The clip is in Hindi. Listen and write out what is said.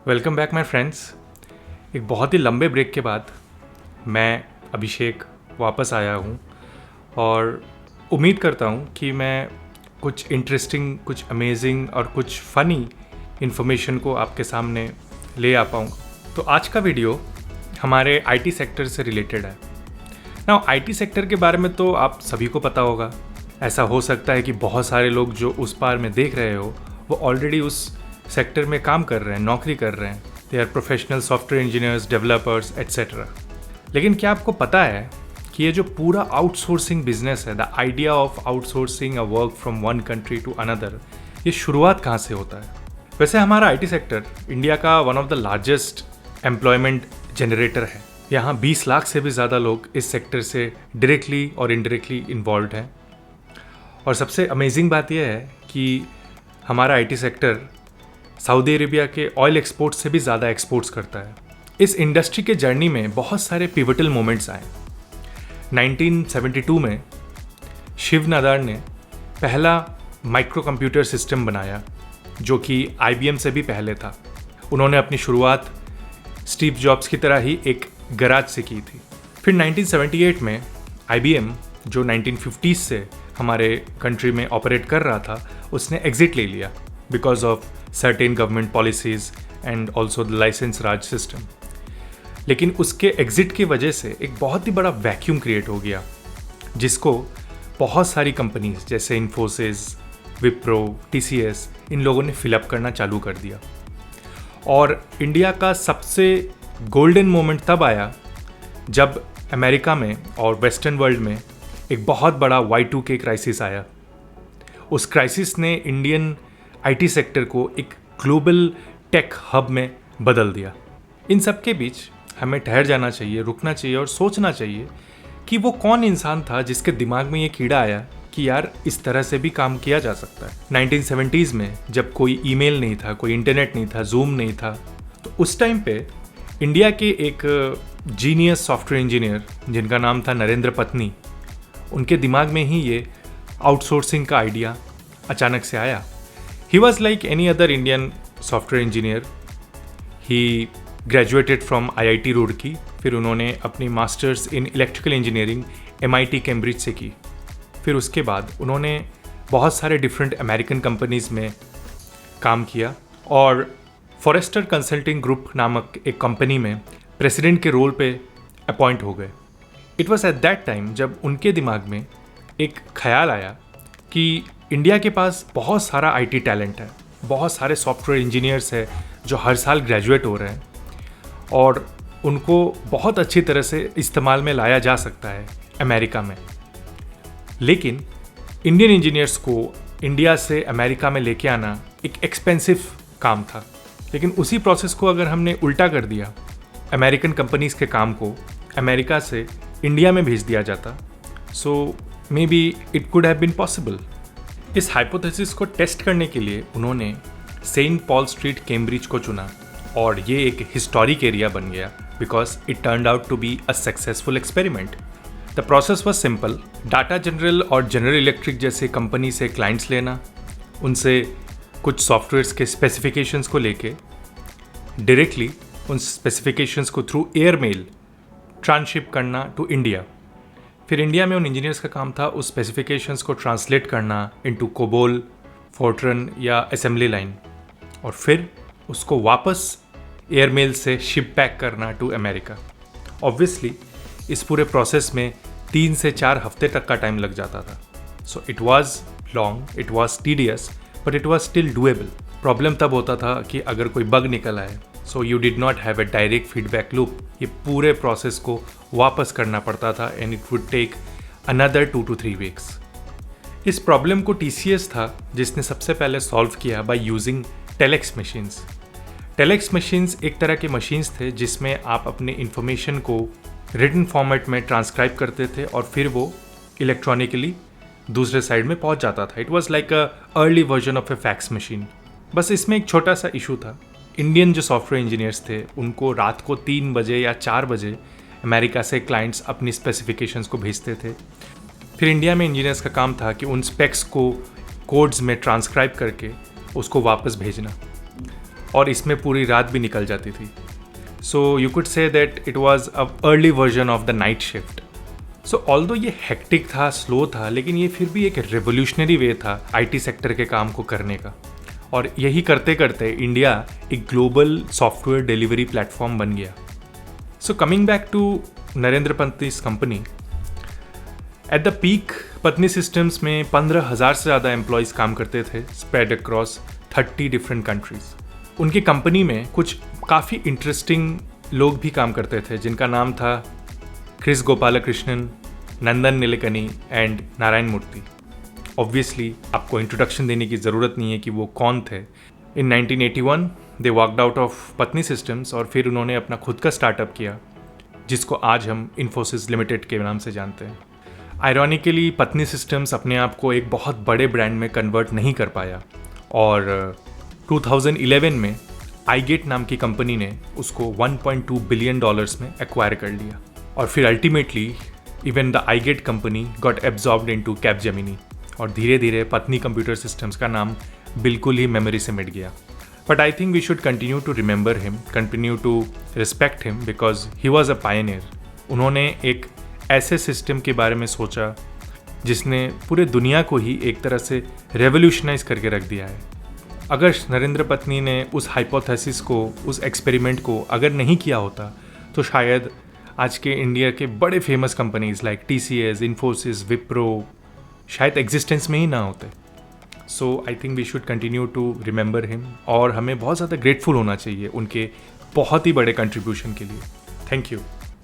Welcome back my friends. एक बहुत ही लंबे ब्रेक के बाद मैं अभिषेक वापस आया हूँ और उम्मीद करता हूँ कि मैं कुछ इंटरेस्टिंग, कुछ अमेजिंग और कुछ फ़नी इन्फॉर्मेशन को आपके सामने ले आ पाऊँ। तो आज का वीडियो हमारे आईटी सेक्टर से रिलेटेड है। ना आईटी सेक्टर के बारे में तो आप सभी को पता होगा। ऐसा हो सकता है कि बहुत सारे लोग जो उस पार में देख रहे हो वो ऑलरेडी उस सेक्टर में काम कर रहे हैं, नौकरी कर रहे हैं। They are professional software engineers, developers etcetera. लेकिन क्या आपको पता है कि ये जो पूरा आउटसोर्सिंग बिजनेस है, the idea of outsourcing a work from one country to another, ये शुरुआत कहाँ से होता है? वैसे हमारा आईटी सेक्टर इंडिया का one of the largest employment generator है। यहाँ 20 लाख से भी ज़्यादा लोग इस सेक्टर से डायरेक्टली और इनडायरेक्टली इन्वॉल्व हैं। और सबसे अमेजिंग बात यह है कि हमारा आईटी सेक्टर सऊदी अरेबिया के ऑयल एक्सपोर्ट्स से भी ज़्यादा एक्सपोर्ट्स करता है। इस इंडस्ट्री के जर्नी में बहुत सारे पिवटल मोमेंट्स आए। 1972 में शिव नादार ने पहला माइक्रो कंप्यूटर सिस्टम बनाया जो कि IBM से भी पहले था। उन्होंने अपनी शुरुआत स्टीव जॉब्स की तरह ही एक गैराज से की थी। फिर 1978 में IBM, जो 1950s से हमारे कंट्री में ऑपरेट कर रहा था, उसने एग्जिट ले लिया because of certain government policies and also the licence raj system. लेकिन उसके एग्जिट की वजह से एक बहुत ही बड़ा वैक्यूम क्रिएट हो गया जिसको बहुत सारी कंपनीज जैसे इन्फोसिस, विप्रो, TCS, इन लोगों ने फिलअप करना चालू कर दिया। और इंडिया का सबसे गोल्डन मोमेंट तब आया जब अमेरिका में और वेस्टर्न वर्ल्ड में एक बहुत बड़ा Y2K क्राइसिस आया। उस क्राइसिस ने इंडियन आईटी सेक्टर को एक ग्लोबल टेक हब में बदल दिया। इन सब के बीच हमें ठहर जाना चाहिए, रुकना चाहिए और सोचना चाहिए कि वो कौन इंसान था जिसके दिमाग में ये कीड़ा आया कि यार इस तरह से भी काम किया जा सकता है। 1970s में जब कोई ईमेल नहीं था, कोई इंटरनेट नहीं था, जूम नहीं था, तो उस टाइम पे इंडिया के एक जीनियस सॉफ्टवेयर इंजीनियर जिनका नाम था नरेंद्र पत्नी, उनके दिमाग में ही ये आउटसोर्सिंग का आइडिया अचानक से आया। He was like any other Indian software engineer. He graduated from IIT Roorkee, फिर उन्होंने अपनी masters in electrical engineering MIT Cambridge से की। फिर उसके बाद उन्होंने बहुत सारे डिफरेंट अमेरिकन कंपनीज में काम किया और फॉरेस्टर कंसल्टिंग ग्रुप नामक एक कंपनी में प्रेसिडेंट के रोल पे अपॉइंट हो गए। It was at that time जब उनके दिमाग में एक ख्याल आया कि इंडिया के पास बहुत सारा आईटी टैलेंट है, बहुत सारे सॉफ्टवेयर इंजीनियर्स हैं जो हर साल ग्रेजुएट हो रहे हैं और उनको बहुत अच्छी तरह से इस्तेमाल में लाया जा सकता है अमेरिका में। लेकिन इंडियन इंजीनियर्स को इंडिया से अमेरिका में लेके आना एक एक्सपेंसिव काम था। लेकिन उसी प्रोसेस को अगर हमने उल्टा कर दिया, अमेरिकन कंपनीज़ के काम को अमेरिका से इंडिया में भेज दिया जाता, so maybe it could have been possible. इस हाइपोथेसिस को टेस्ट करने के लिए उन्होंने सेंट पॉल स्ट्रीट कैम्ब्रिज को चुना और ये एक हिस्टोरिक एरिया बन गया because it turned out to be a successful experiment. The process was simple. Tata General और जनरल इलेक्ट्रिक जैसे कंपनी से क्लाइंट्स लेना, उनसे कुछ सॉफ्टवेयर्स के स्पेसिफिकेशंस को लेके डायरेक्टली उन स्पेसिफिकेशंस को थ्रू एयर मेल ट्रांसशिप करना टू इंडिया। फिर इंडिया में उन इंजीनियर्स का काम था उस स्पेसिफिकेशंस को ट्रांसलेट करना इनटू कोबोल, फोर्ट्रन या असेंबली लाइन और फिर उसको वापस एयरमेल से शिप पैक करना टू अमेरिका। ऑब्वियसली इस पूरे प्रोसेस में 3 से 4 हफ्ते तक का टाइम लग जाता था। So it was long, it was tedious, but it was still doable. Problem तब होता था कि अगर कोई बग निकल आए, so you did not have a direct feedback loop. ये पूरे प्रोसेस को वापस करना पड़ता था and it would take another 2 to 3 weeks. इस प्रॉब्लम को TCS था जिसने सबसे पहले सॉल्व किया by using telex machines. Telex machines एक तरह के मशीन्स थे जिसमें आप अपने इंफॉर्मेशन को रिटन फॉर्मेट में ट्रांसक्राइब करते थे और फिर वो इलेक्ट्रॉनिकली दूसरे साइड में पहुंच जाता था। It was like a early version of A fax machine. बस इसमें एक छोटा सा इशू था। इंडियन जो सॉफ्टवेयर इंजीनियर्स थे उनको रात को 3 बजे या 4 बजे अमेरिका से क्लाइंट्स अपनी स्पेसिफिकेशंस को भेजते थे। फिर इंडिया में इंजीनियर्स का काम था कि उन स्पेक्स को कोड्स में ट्रांसक्राइब करके उसको वापस भेजना। और इसमें पूरी रात भी निकल जाती थी. So you could say that it was a early version of the night shift. So although ये हेक्टिक था, स्लो था, लेकिन ये फिर भी एक रेवोल्यूशनरी वे था IT सेक्टर के काम को करने का. और यही करते करते इंडिया एक ग्लोबल सॉफ्टवेयर डिलीवरी प्लेटफॉर्म बन गया. So coming back to Narendra Patni's company, at the peak Patni systems में 15,000 से ज़्यादा एम्प्लॉयज़ काम करते थे, स्प्रेड अक्रॉस 30 डिफरेंट कंट्रीज़. उनकी कंपनी में कुछ काफ़ी इंटरेस्टिंग लोग भी काम करते थे जिनका नाम था क्रिस गोपालकृष्णन, नंदन नीलेकनी एंड नारायण मूर्ति. ऑब्वियसली आपको इंट्रोडक्शन देने की ज़रूरत नहीं है कि वो कौन थे. In 1981 they walked out of Patni systems और फिर उन्होंने अपना खुद का स्टार्टअप किया जिसको आज हम इन्फोसिस लिमिटेड के नाम से जानते हैं. आयरॉनिकली पत्नी सिस्टम्स अपने आप को एक बहुत बड़े ब्रांड में कन्वर्ट नहीं कर पाया और 2011 में आईगेट नाम की कंपनी ने उसको $1.2 बिलियन में एक्वायर कर लिया. और फिर ultimately even the iGate company got absorbed into Capgemini और धीरे धीरे पत्नी कंप्यूटर सिस्टम्स का नाम बिल्कुल ही मेमोरी से मिट गया. But I think we should continue to remember him, continue to respect him because he was a pioneer. उन्होंने एक ऐसे सिस्टम के बारे में सोचा जिसने पूरे दुनिया को ही एक तरह से रेवोल्यूशनाइज करके रख दिया है. अगर नरेंद्र पत्नी ने उस हाइपोथेसिस को, उस एक्सपेरिमेंट को अगर नहीं किया होता तो शायद आज के इंडिया के बड़े famous companies like TCS, Infosys, Wipro शायद एग्जिस्टेंस में ही ना होते. So I think we should continue to remember him और हमें बहुत ज़्यादा ग्रेटफुल होना चाहिए उनके बहुत ही बड़े कंट्रीब्यूशन के लिए. Thank you.